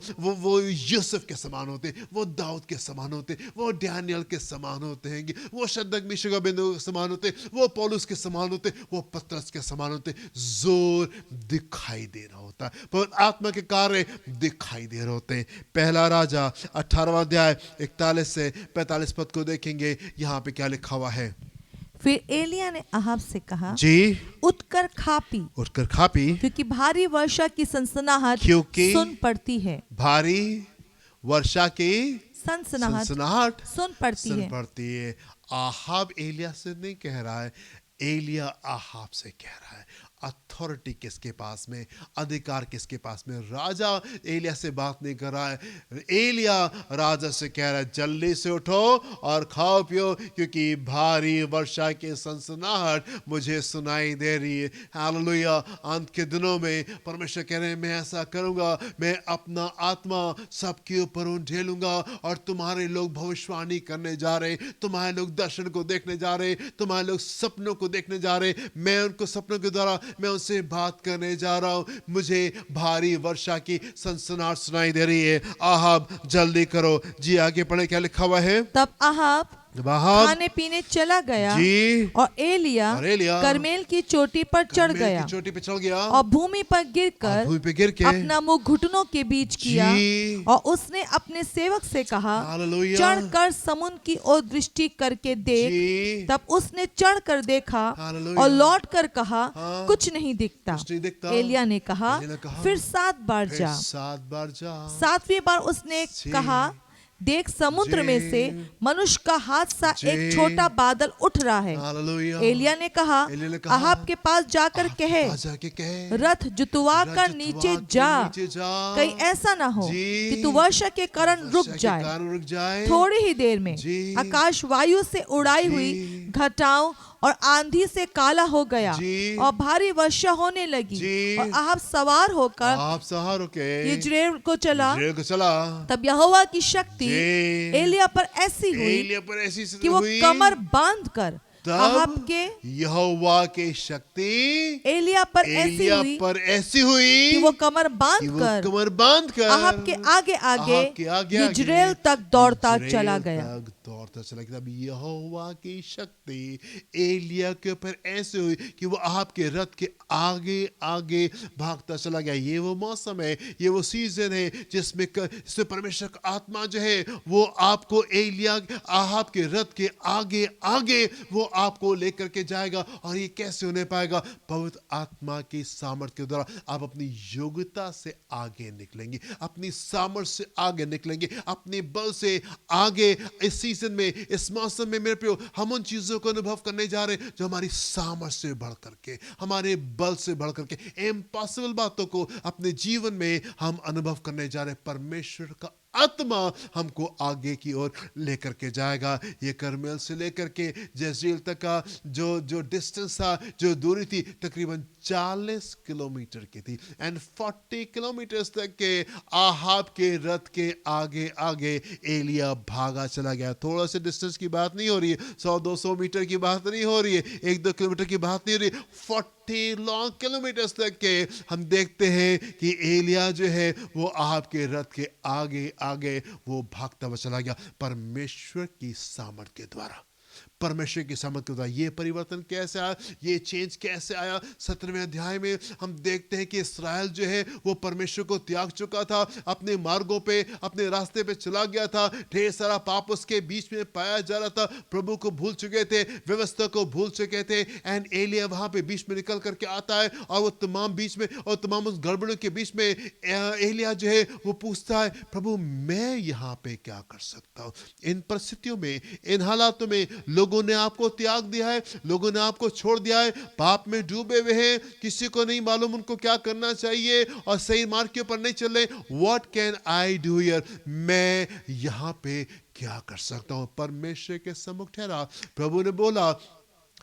यूसुफ के समान होते हैं, वो दाऊद के समान होते हैं, वो डैनियल के समान होते हैं, वो शद्रक मीशक अबेदनगो के समान होते हैं, वो पौलुस के समान होते हैं, वो पतरस के समान होते हैं। जोर दिखाई दे रहा होता है, पवित्र आत्मा के कार्य दिखाई दे रहे होते हैं। पहला राजा 18वां अध्याय 41 से 45 पद को देखेंगे, यहाँ पे क्या लिखा हुआ है। फिर एलिया ने अहाब से कहा, जी, उठकर खा पी, उठकर खा पी, क्योंकि भारी वर्षा की सनसनाहट क्योंकि सुन पड़ती है। भारी वर्षा की सनसनाहट सनसनाहट सुन पड़ती सुन है। पड़ती है। आहाब एलिया से नहीं कह रहा है, एलिया आहाब से कह रहा है। अथॉरिटी किसके पास में, अधिकार किसके पास में? राजा एलिया से बात नहीं कर रहा है, एलिया राजा से कह रहा है, जल्दी से उठो और खाओ पियो, क्योंकि भारी वर्षा की सनसनाहट मुझे सुनाई दे रही है। हालेलुया। अंत के दिनों में परमेश्वर कह रहे हैं, मैं ऐसा करूंगा, मैं अपना आत्मा सबके ऊपर ढेलूंगा और तुम्हारे लोग भविष्यवाणी करने जा रहे, तुम्हारे लोग दर्शन को देखने जा रहे, तुम्हारे लोग सपनों को देखने जा रहे, मैं उनको सपनों के द्वारा मैं उनसे बात करने जा रहा हूं। मुझे भारी वर्षा की सनसनाहट सुनाई दे रही है। आहाब जल्दी करो। जी आगे पढ़े, क्या लिखा हुआ है? तब अहाब खाने पीने चला गया, जी, और एलिया करमेल की चोटी पर चढ़ गया, की चोटी पे चढ़ गया, और भूमि पर गिरकर अपना मुंह घुटनों के बीच किया, और उसने अपने सेवक से कहा, चढ़कर समुद्र की ओर दृष्टि करके देख। तब उसने चढ़कर देखा और लौट कर कहा, कुछ नहीं दिखता। एलिया ने कहा, फिर 7 बार जा। 7वीं बार उसने कहा, देख समुद्र में से मनुष्य का हाथ सा एक छोटा बादल उठ रहा है। एलिया ने कहा, अहाब के पास जाकर कहे, रथ जुतवा कर नीचे जा, कहीं ऐसा ना हो कि तू वर्षा के कारण रुक जाए। थोड़ी ही देर में आकाश वायु से उड़ाई हुई घटाओं और आंधी से काला हो गया, और भारी वर्षा होने लगी, और अहाब सवार होकर यिज्रेल को चला। तब यहोवा की शक्ति एलिया पर ऐसी हुई कि वो कमर बांध कर अहाब के, यहोवा की शक्ति एलिया पर ऐसी हुई कि वो कमर बांध कर अहाब के आगे यिज्रेल तक दौड़ता चला गया। तब यहोवा की शक्ति एलिया के ऊपर ऐसे हुई कि वो अहाब के रथ के आगे आगे भागता चला गया। ये वो मौसम है, ये वो सीजन है जिसमें परमेश्वर का आत्मा जो है वो आपको एलिया अहाब के रथ के आगे आगे वो आपको लेकर के जाएगा। और ये कैसे होने पाएगा? पवित्र आत्मा की सामर्थ्य के द्वारा। आप अपनी योग्यता से आगे निकलेंगे, अपनी सामर्थ्य से आगे निकलेंगे, अपने बल से आगे। इस सीजन में, इस मौसम में मेरे प्रियो, हम उन चीजों को अनुभव करने जा रहे हैं जो हमारी सामर्थ्य से बढ़ करके, हमारे बल से बढ़ करके, इम्पॉसिबल बातों को अपने जीवन में हम अनुभव करने जा रहे हैं। परमेश्वर का आत्मा हमको आगे की ओर लेकर के जाएगा। ये करमेल से लेकर के जज़रेल तक का जो डिस्टेंस था, जो दूरी थी, तकरीबन 40 किलोमीटर की थी। एंड 40 किलोमीटर तक के आहाब के रथ के आगे आगे एलिया भागा चला गया। थोड़ा से डिस्टेंस की बात नहीं हो रही है, 100-200 मीटर की बात नहीं हो रही है, 1-2 किलोमीटर की बात नहीं हो रही है। 40 लॉन्ग किलोमीटर्स तक के हम देखते हैं कि एलिया जो है वो आहाब के रथ के आगे आगे वो भागता हुआ चला गया। परमेश्वर की सामर्थ्य के द्वारा, परमेश्वर की सामर्थ के द्वारा। ये परिवर्तन कैसे आया, ये चेंज कैसे आया? 17वें अध्याय में हम देखते हैं कि इस्राएल जो है वो परमेश्वर को त्याग चुका था, अपने मार्गों पे, अपने रास्ते पे चला गया था। ढेर सारा पाप उसके बीच में पाया जा रहा था। प्रभु को भूल चुके थे, व्यवस्था को भूल चुके थे। एंड एलिया वहां पे बीच में निकल करके आता है, और वो तमाम बीच में, और तमाम उस गड़बड़ों के बीच में एलिया जो है वो पूछता है, प्रभु मैं यहाँ पे क्या कर सकता हूँ? इन परिस्थितियों में, इन हालातों में लोगों ने आपको त्याग दिया है, लोगों ने आपको छोड़ दिया है, पाप में डूबे हुए हैं, किसी को नहीं मालूम उनको क्या करना चाहिए, और सही मार्ग के ऊपर नहीं चल रहे। What can I do here? मैं यहां पे क्या कर सकता हूं? परमेश्वर के सम्मुख ठहरा। प्रभु ने बोला,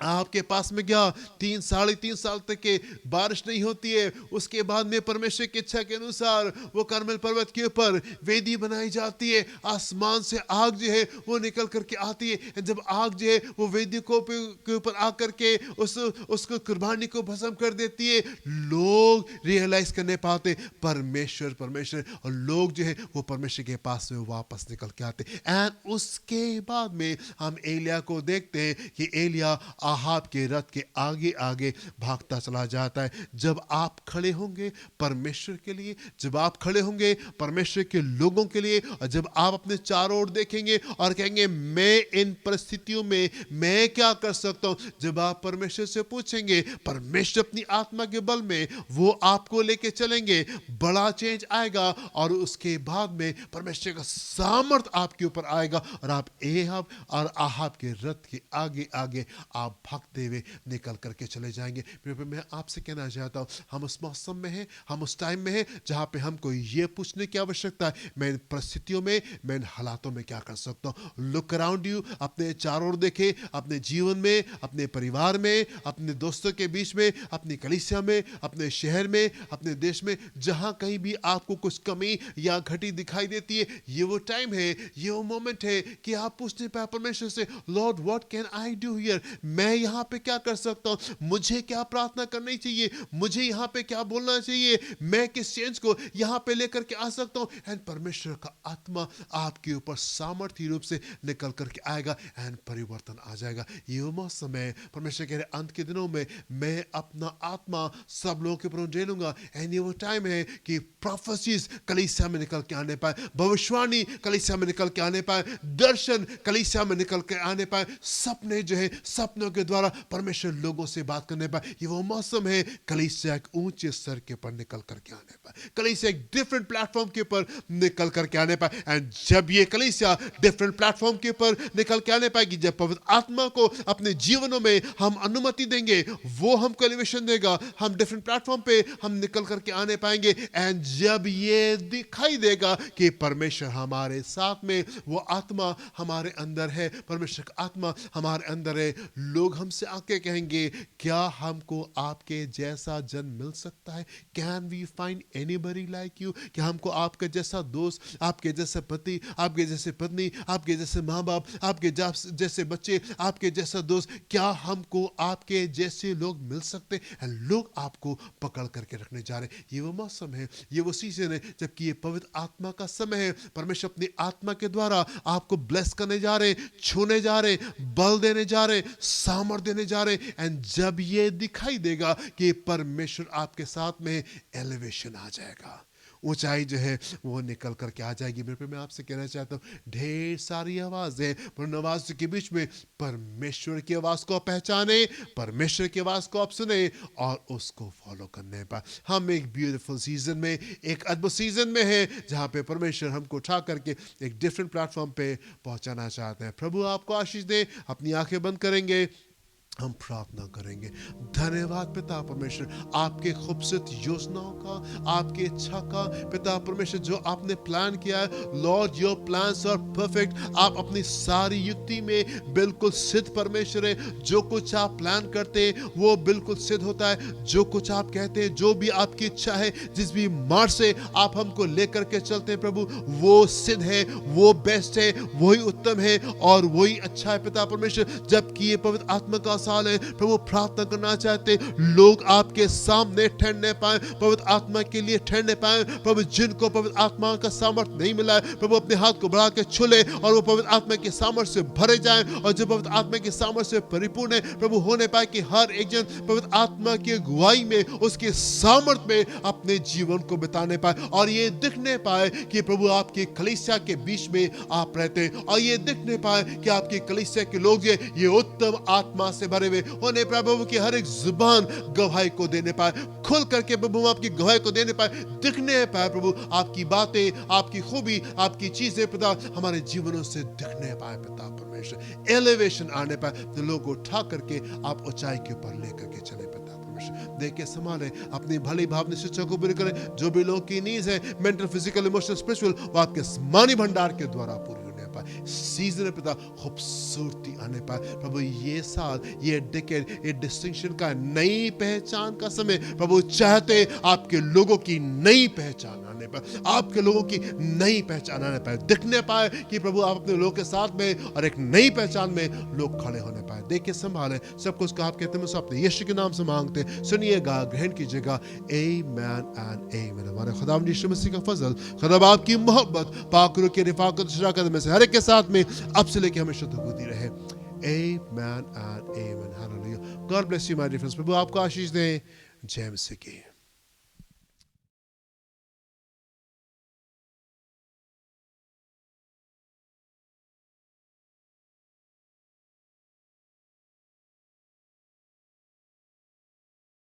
आपके पास में गया, 3-3.5 साल तक के बारिश नहीं होती है। उसके बाद में परमेश्वर की इच्छा के अनुसार वो करमेल पर्वत के ऊपर वेदी बनाई जाती है। आसमान से आग जो है वो निकल करके आती है। जब आग जो है वो वेदी के ऊपर आकर के उसको कुर्बानी को भस्म कर देती है, लोग रियलाइज करने पाते परमेश्वर, और लोग जो है वो परमेश्वर के पास में वापस निकल के आते। एंड उसके बाद में हम एलिया को देखते हैं कि एलिया आहाब के रथ के आगे आगे भागता चला जाता है। जब आप खड़े होंगे परमेश्वर के लिए, जब आप खड़े होंगे परमेश्वर के लोगों के लिए, और जब आप अपने चारों ओर देखेंगे और कहेंगे मैं इन परिस्थितियों में मैं क्या कर सकता हूं, जब आप परमेश्वर से पूछेंगे, परमेश्वर अपनी आत्मा के बल में वो आपको लेके चलेंगे, बड़ा चेंज आएगा। और उसके बाद में परमेश्वर का सामर्थ आपके ऊपर आएगा और आप एहाब और आहाब के रथ के आगे आगे आप भागते हुए निकल करके चले जाएंगे। मैं आपसे कहना चाहता हूं, हम उस मौसम में हैं, हम उस टाइम में हैं जहां पे हमको ये पूछने की आवश्यकता है, मैं इन परिस्थितियों में, मैं इन हालातों में क्या कर सकता हूं। लुक अराउंड यू, अपने चारों ओर देखे, अपने जीवन में, अपने परिवार में, अपने दोस्तों के बीच में, अपनी कलीसिया में, अपने शहर में, अपने देश में, जहां कहीं भी आपको कुछ कमी या घटी दिखाई देती है, ये वो टाइम है, ये वो मोमेंट है कि आप पूछने पाए परमेश्वर से, Lord what can I do here, मैं यहाँ पे क्या कर सकता हूँ, मुझे क्या प्रार्थना करनी चाहिए, मुझे यहाँ पे क्या बोलना चाहिए, मैं किस चेंज को यहाँ पे लेकर के आ सकता हूँ। एंड परमेश्वर का आत्मा आपके ऊपर सामर्थ्य रूप से निकल करके आएगा एंड परिवर्तन आ जाएगा। ये वो मौसम है, परमेश्वर कह रहे अंत के दिनों में मैं अपना आत्मा सब लोगों के ऊपर उंडेलूंगा। एंड ये वो टाइम है कि प्रोफेसीज कलीसिया में निकल के आने पाए, भविष्यवाणी कलीसिया में निकल के आने पाए, दर्शन कलीसिया में निकल के आने पाए, सपने जो है सपनों के द्वारा परमेश्वर लोगों से बात करने पाए। ये वो मौसम है कलीसिया एक ऊंचे स्तर के ऊपर निकल करके आने पाए, कलीसिया एक डिफरेंट प्लेटफॉर्म के ऊपर निकल करके आने पाए। एंड जब ये कलीसिया डिफरेंट प्लेटफॉर्म के ऊपर निकल के आने पाएगी, जब पवित्र आत्मा को अपने जीवनों में हम अनुमति देंगे, वो हमको एलिवेशन देगा, हम डिफरेंट प्लेटफॉर्म पे हम निकल करके आने पाएंगे। एंड जब ये दिखाई देगा कि परमेश्वर हमारे साथ में, वो आत्मा हमारे अंदर है, परमेश्वर का आत्मा हमारे अंदर है, लोग हमसे आके कहेंगे क्या हमको आपके जैसा जन मिल सकता है, can we find anybody like you, क्या हमको आपके जैसा दोस्त, आपके जैसे पति, आपके जैसे पत्नी, आपके जैसे माँ बाप, आपके जैसे बच्चे, आपके जैसा दोस्त, क्या हमको आपके जैसे लोग मिल सकते हैं। लोग आपको पकड़ करके रखने जा रहे हैं। ये वो मौसम है, ये वो सीजन है जबकि ये पवित्र आत्मा का समय है। परमेश्वर अपनी आत्मा के द्वारा आपको ब्लेस करने जा रहे, छूने जा रहे, बल देने जा रहे, सामर्थ देने जा रहे। एंड जब ये दिखाई देगा कि परमेश्वर आपके साथ में, एलिवेशन आ जाएगा, ऊंचाई जो है वो निकल करके आ जाएगी। मेरे पे मैं आपसे कहना चाहता हूँ, ढेर सारी आवाजें, पर उन आवाज़ों के बीच में परमेश्वर की आवाज़ को आप पहचाने, परमेश्वर की आवाज़ को आप सुने और उसको फॉलो करने पाए। हम एक ब्यूटीफुल सीजन में, एक अद्भुत सीजन में है जहाँ पे परमेश्वर हमको उठा करके एक डिफरेंट प्लेटफॉर्म पे पहुँचाना चाहते हैं। प्रभु आपको आशीष दे। अपनी आंखें बंद करेंगे, हम प्रार्थना करेंगे। धन्यवाद पिता परमेश्वर, आपके खूबसूरत योजनाओं का, आपके इच्छा का पिता परमेश्वर, जो आपने प्लान किया है। Lord your plans are perfect. आप अपनी सारी युक्ति में बिल्कुल सिद्ध परमेश्वर है। जो कुछ आप प्लान करते हैं वो बिल्कुल सिद्ध होता है। जो कुछ आप कहते हैं, जो भी आपकी इच्छा है, जिस भी मार्ग से आप हमको लेकर के चलते हैं प्रभु, वो सिद्ध है, वो बेस्ट है, वही उत्तम है और वही अच्छा है पिता परमेश्वर। जबकि ये पवित्र आत्मा का साल है प्रभु, प्रार्थना करना चाहते लोग आपके सामने ठहरने पाए, पवित्र आत्मा के लिए ठहरने पाए प्रभु। जिनको पवित्र आत्मा का सामर्थ्य नहीं मिला है प्रभु, अपने हाथ को बढ़ा के छुले और वो पवित्र आत्मा के सामर्थ्य से भरे जाएं। और जब पवित्र आत्मा के सामर्थ्य से परिपूर्ण है प्रभु, होने पाए कि हर एक जन पवित्र आत्मा की अगुवाई में, उसके सामर्थ्य में अपने जीवन को बिताने पाए और ये दिखने पाए कि प्रभु आपकी कलीसिया के बीच में आप रहते हैं। और ये दिखने पाए कि आपकी कलीसिया के लोग ये उत्तम आत्मा से भरे हुए होने पाए प्रभु की हर एक जुबान गवाही को देने पाए, खुल करके प्रभु आपकी गवाही को देने पाए, दिखने पाए प्रभु आपकी बातें, आपकी खूबी, आपकी चीजें पिता हमारे जीवनों से दिखने पाए पिता परमेश्वर। एलिवेशन आने पाए तो लोग उठा करके आप ऊंचाई के ऊपर लेकर के चले पिता परमेश्वर। देख के संभाले, अपनी भली भावना शिक्षा को पूरी करें। जो भी लोग की नीड्स है, मेंटल, फिजिकल, इमोशनल, स्पिरिचुअल, वो आपके आसमानी भंडार के द्वारा पूरी सीजन पिता खूबसूरती आने पाए प्रभु। ये साल, ये डिकेड, ये डिस्टिंक्शन का, नई पहचान का समय प्रभु, चाहते आपके लोगों की नई पहचान आने पाए, आपके लोगों की नई पहचान आने पाए, दिखने पाए कि प्रभु आप अपने लोगों के साथ में और एक नई पहचान में लोग खड़े होने पाए। देखिए संभाले सब कुछ कहा आप कहते हैं, अपने यीशु के नाम से मांगते, सुनिएगा, ग्रहण कीजिएगा। आमेन एंड आमेन। हमारे खुदावंद यीशु मसीह का फजल, खुदा बाप की मोहब्बत, पाक रूह की रिफाकत, शराकत में से हर एक के साथ में अब से लेके हमेशा तक होती रहे। Amen and amen. Hallelujah. God bless you, my dear friends. प्रभु आपको आशीष दे। जय मसीह की।